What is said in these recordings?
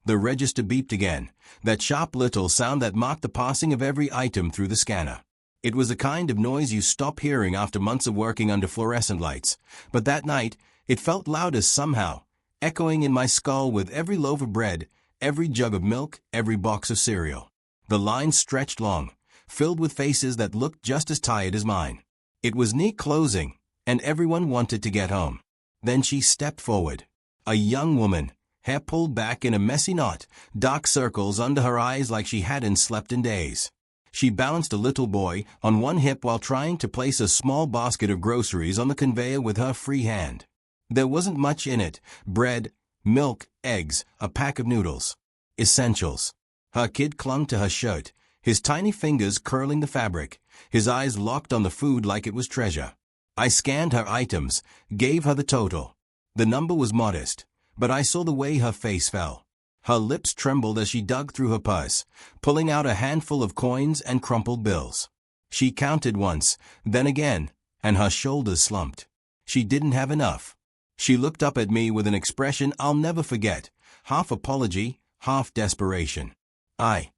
The register beeped again, that sharp little sound that marked the passing of every item through the scanner. It was a kind of noise you stop hearing after months of working under fluorescent lights, but that night, it felt loudest somehow, echoing in my skull with every loaf of bread, every jug of milk, every box of cereal. The line stretched long, filled with faces that looked just as tired as mine. It was near closing, and everyone wanted to get home. Then she stepped forward. A young woman, hair pulled back in a messy knot, dark circles under her eyes like she hadn't slept in days. She balanced a little boy on one hip while trying to place a small basket of groceries on the conveyor with her free hand. There wasn't much in it: bread, milk, eggs, a pack of noodles. Essentials. Her kid clung to her shirt, his tiny fingers curling the fabric, his eyes locked on the food like it was treasure. I scanned her items, gave her the total. The number was modest, but I saw the way her face fell. Her lips trembled as she dug through her purse, pulling out a handful of coins and crumpled bills. She counted once, then again, and her shoulders slumped. She didn't have enough. She looked up at me with an expression I'll never forget, half apology, half desperation. I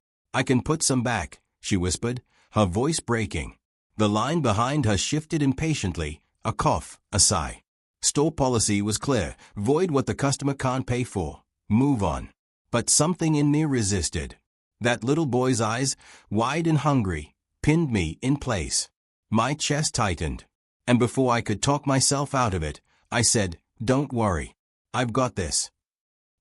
can put some back," she whispered, her voice breaking. The line behind her shifted impatiently, a cough, a sigh. Store policy was clear: void what the customer can't pay for. Move on. But something in me resisted. That little boy's eyes, wide and hungry, pinned me in place. My chest tightened. And before I could talk myself out of it, I said, "Don't worry. I've got this."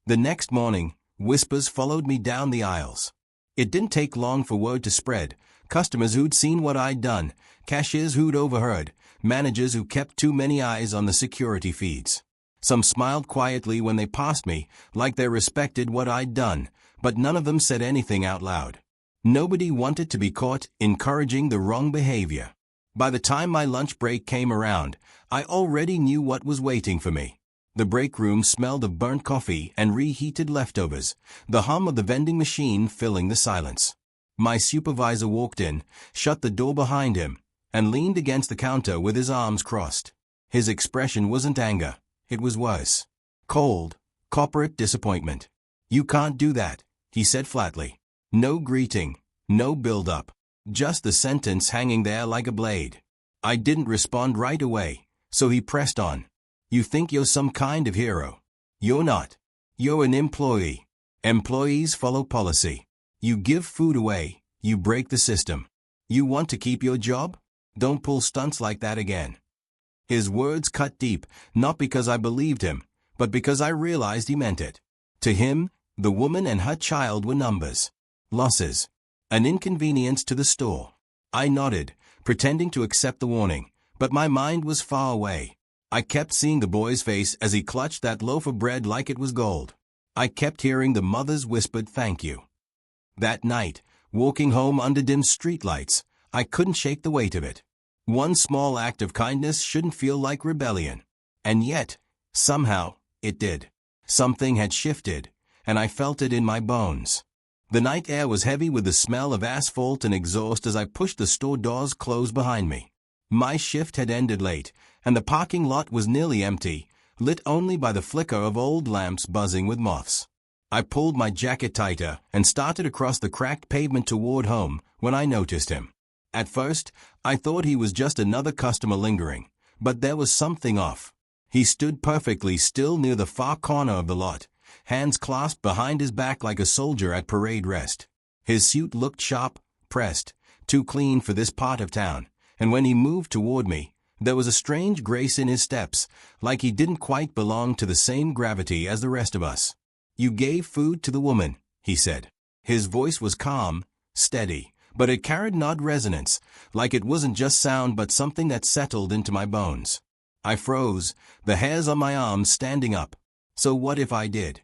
The next morning, whispers followed me down the aisles. It didn't take long for word to spread. Customers who'd seen what I'd done, cashiers who'd overheard, managers who kept too many eyes on the security feeds. Some smiled quietly when they passed me, like they respected what I'd done, but none of them said anything out loud. Nobody wanted to be caught encouraging the wrong behavior. By the time my lunch break came around, I already knew what was waiting for me. The break room smelled of burnt coffee and reheated leftovers, the hum of the vending machine filling the silence. My supervisor walked in, shut the door behind him, and leaned against the counter with his arms crossed. His expression wasn't anger. It was worse. Cold, corporate disappointment. "You can't do that," he said flatly. No greeting, no build-up, just the sentence hanging there like a blade. I didn't respond right away, so he pressed on. "You think you're some kind of hero. You're not. You're an employee. Employees follow policy. You give food away, you break the system. You want to keep your job? Don't pull stunts like that again." His words cut deep, not because I believed him, but because I realized he meant it. To him, the woman and her child were numbers. Losses. An inconvenience to the store. I nodded, pretending to accept the warning, but my mind was far away. I kept seeing the boy's face as he clutched that loaf of bread like it was gold. I kept hearing the mother's whispered thank you. That night, walking home under dim streetlights, I couldn't shake the weight of it. One small act of kindness shouldn't feel like rebellion. And yet, somehow, it did. Something had shifted, and I felt it in my bones. The night air was heavy with the smell of asphalt and exhaust as I pushed the store doors closed behind me. My shift had ended late, and the parking lot was nearly empty, lit only by the flicker of old lamps buzzing with moths. I pulled my jacket tighter and started across the cracked pavement toward home when I noticed him. At first, I thought he was just another customer lingering, but there was something off. He stood perfectly still near the far corner of the lot, hands clasped behind his back like a soldier at parade rest. His suit looked sharp, pressed, too clean for this part of town, and when he moved toward me, there was a strange grace in his steps, like he didn't quite belong to the same gravity as the rest of us. "You gave food to the woman," he said. His voice was calm, steady, but it carried an odd resonance, like it wasn't just sound but something that settled into my bones. I froze, the hairs on my arms standing up. So what if I did?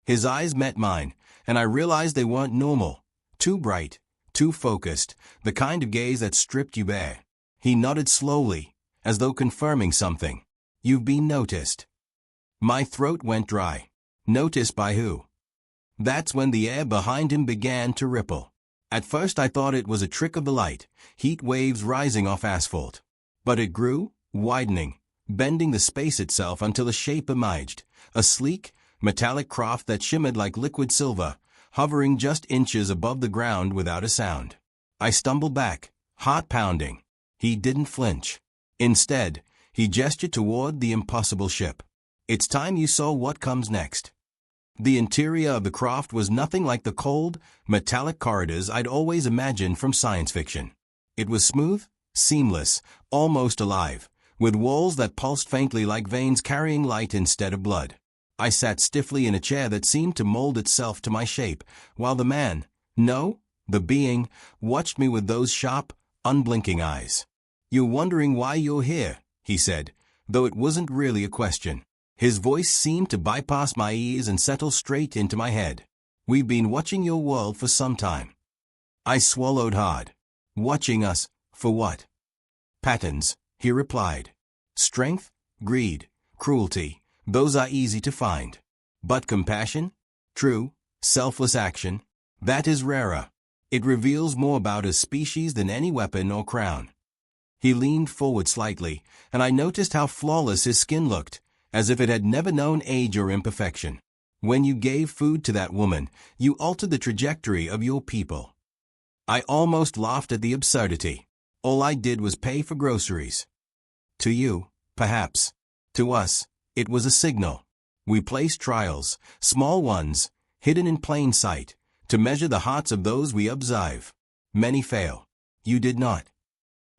His eyes met mine, and I realized they weren't normal. Too bright, too focused, the kind of gaze that stripped you bare. He nodded slowly, as though confirming something. "You've been noticed." My throat went dry. Noticed by who? That's when the air behind him began to ripple. At first I thought it was a trick of the light, heat waves rising off asphalt. But it grew, widening, bending the space itself until a shape emerged, a sleek, metallic craft that shimmered like liquid silver, hovering just inches above the ground without a sound. I stumbled back, heart pounding. He didn't flinch. Instead, he gestured toward the impossible ship. "It's time you saw what comes next." The interior of the craft was nothing like the cold, metallic corridors I'd always imagined from science fiction. It was smooth, seamless, almost alive, with walls that pulsed faintly like veins carrying light instead of blood. I sat stiffly in a chair that seemed to mold itself to my shape, while the man, no, the being, watched me with those sharp, unblinking eyes. "You're wondering why you're here," he said, though it wasn't really a question. His voice seemed to bypass my ears and settle straight into my head. "We've been watching your world for some time." I swallowed hard. "Watching us, for what?" "Patterns," he replied. "Strength, greed, cruelty, those are easy to find. But compassion? True, selfless action? That is rarer. It reveals more about a species than any weapon or crown." He leaned forward slightly, and I noticed how flawless his skin looked, as if it had never known age or imperfection. "When you gave food to that woman, you altered the trajectory of your people." I almost laughed at the absurdity. All I did was pay for groceries. To you, perhaps. To us, it was a signal. We placed trials, small ones, hidden in plain sight, to measure the hearts of those we observe. Many fail. You did not.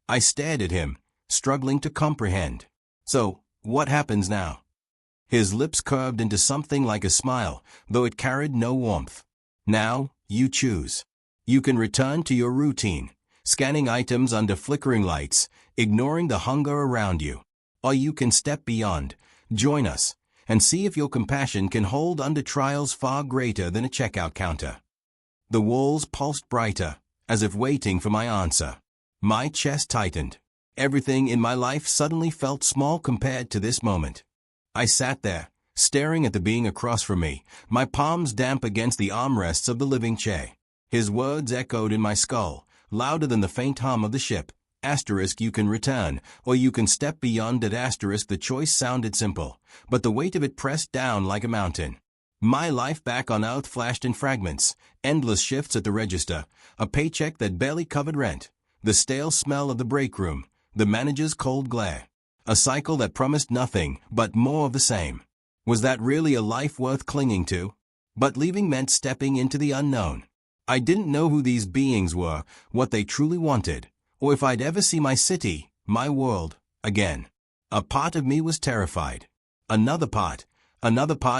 I stared at him, struggling to comprehend. "So, what happens now?" His lips curved into something like a smile, though it carried no warmth. "Now, you choose. You can return to your routine, scanning items under flickering lights, ignoring the hunger around you. Or you can step beyond, join us, and see if your compassion can hold under trials far greater than a checkout counter." The walls pulsed brighter, as if waiting for my answer. My chest tightened. Everything in my life suddenly felt small compared to this moment. I sat there, staring at the being across from me, my palms damp against the armrests of the living chair. His words echoed in my skull, louder than the faint hum of the ship. Asterisk, you can return, or you can step beyond that asterisk. The choice sounded simple, but the weight of it pressed down like a mountain. My life back on Earth flashed in fragments, endless shifts at the register, a paycheck that barely covered rent, the stale smell of the break room, the manager's cold glare. A cycle that promised nothing but more of the same. Was that really a life worth clinging to? But leaving meant stepping into the unknown. I didn't know who these beings were, what they truly wanted, or if I'd ever see my city, my world, again. A part of me was terrified. Another part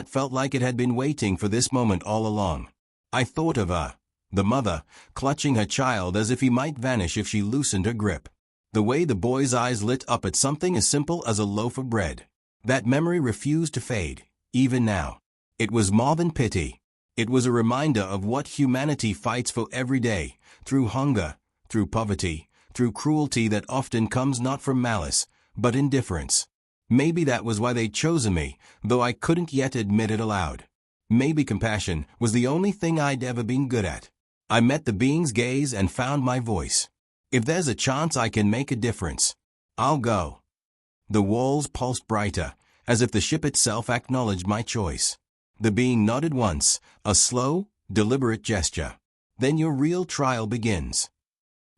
felt like it had been waiting for this moment all along. I thought of her, the mother, clutching her child as if he might vanish if she loosened her grip. The way the boy's eyes lit up at something as simple as a loaf of bread. That memory refused to fade, even now. It was more than pity. It was a reminder of what humanity fights for every day, through hunger, through poverty, through cruelty that often comes not from malice, but indifference. Maybe that was why they'd chosen me, though I couldn't yet admit it aloud. Maybe compassion was the only thing I'd ever been good at. I met the being's gaze and found my voice. If there's a chance I can make a difference, I'll go. The walls pulsed brighter, as if the ship itself acknowledged my choice. The being nodded once, a slow, deliberate gesture. Then your real trial begins.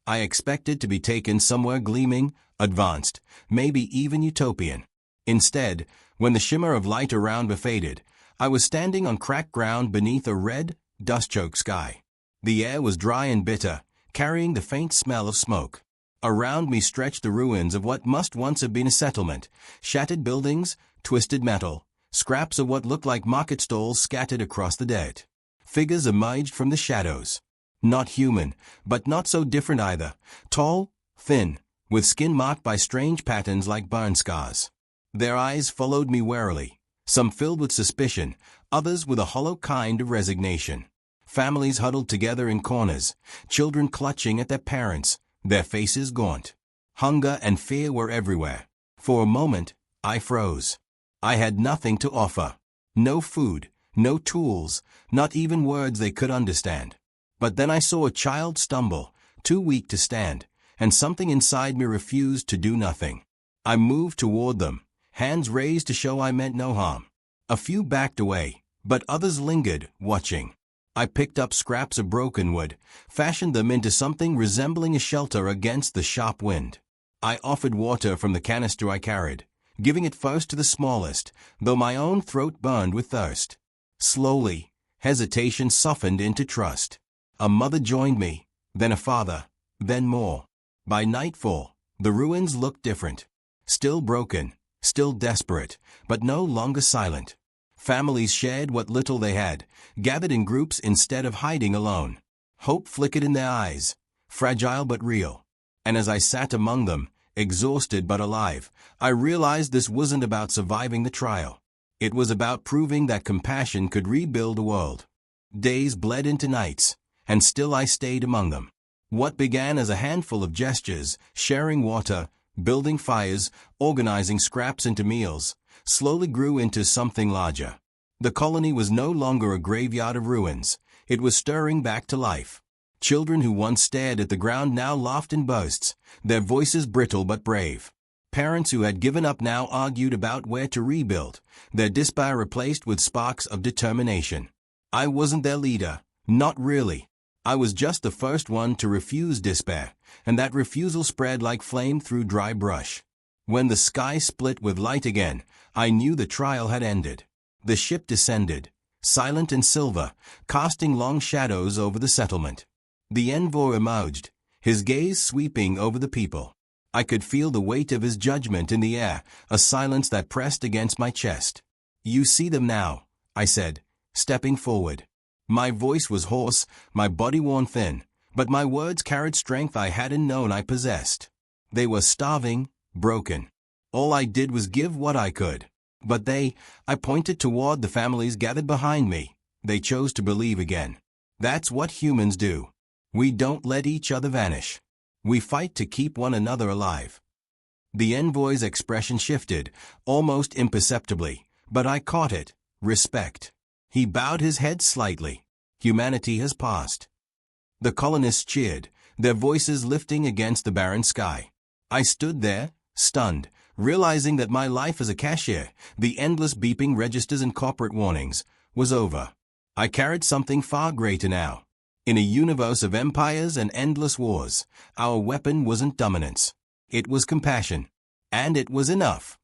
I expected to be taken somewhere gleaming, advanced, maybe even utopian. Instead, when the shimmer of light around me faded, I was standing on cracked ground beneath a red, dust-choked sky. The air was dry and bitter, carrying the faint smell of smoke. Around me stretched the ruins of what must once have been a settlement, shattered buildings, twisted metal, scraps of what looked like market stalls scattered across the dirt. Figures emerged from the shadows. Not human, but not so different either, tall, thin, with skin marked by strange patterns like burn scars. Their eyes followed me warily, some filled with suspicion, others with a hollow kind of resignation. Families huddled together in corners, children clutching at their parents, their faces gaunt. Hunger and fear were everywhere. For a moment, I froze. I had nothing to offer. No food, no tools, not even words they could understand. But then I saw a child stumble, too weak to stand, and something inside me refused to do nothing. I moved toward them, hands raised to show I meant no harm. A few backed away, But others lingered, watching. I picked up scraps of broken wood, fashioned them into something resembling a shelter against the sharp wind. I offered water from the canister I carried, giving it first to the smallest, though my own throat burned with thirst. Slowly, hesitation softened into trust. A mother joined me, then a father, then more. By nightfall, the ruins looked different. Still broken, still desperate, but no longer silent. Families shared what little they had, gathered in groups instead of hiding alone. Hope flickered in their eyes, fragile but real. And as I sat among them, exhausted but alive, I realized this wasn't about surviving the trial. It was about proving that compassion could rebuild a world. Days bled into nights, and still I stayed among them. What began as a handful of gestures, sharing water, building fires, organizing scraps into meals, slowly grew into something larger. The colony was no longer a graveyard of ruins. It was stirring back to life. Children who once stared at the ground now laughed in bursts, their voices brittle but brave. Parents who had given up now argued about where to rebuild, their despair replaced with sparks of determination. I wasn't their leader, not really. I was just the first one to refuse despair, and that refusal spread like flame through dry brush. When the sky split with light again, I knew the trial had ended. The ship descended, silent and silver, casting long shadows over the settlement. The envoy emerged, his gaze sweeping over the people. I could feel the weight of his judgment in the air, a silence that pressed against my chest. "You see them now," I said, stepping forward. My voice was hoarse, my body worn thin, but my words carried strength I hadn't known I possessed. They were starving, broken. All I did was give what I could. But I pointed toward the families gathered behind me. They chose to believe again. That's what humans do. We don't let each other vanish. We fight to keep one another alive. The envoy's expression shifted, almost imperceptibly, but I caught it. Respect. He bowed his head slightly. Humanity has passed. The colonists cheered, their voices lifting against the barren sky. I stood there, stunned, realizing that my life as a cashier, the endless beeping registers and corporate warnings, was over. I carried something far greater now. In a universe of empires and endless wars, our weapon wasn't dominance. It was compassion. And it was enough.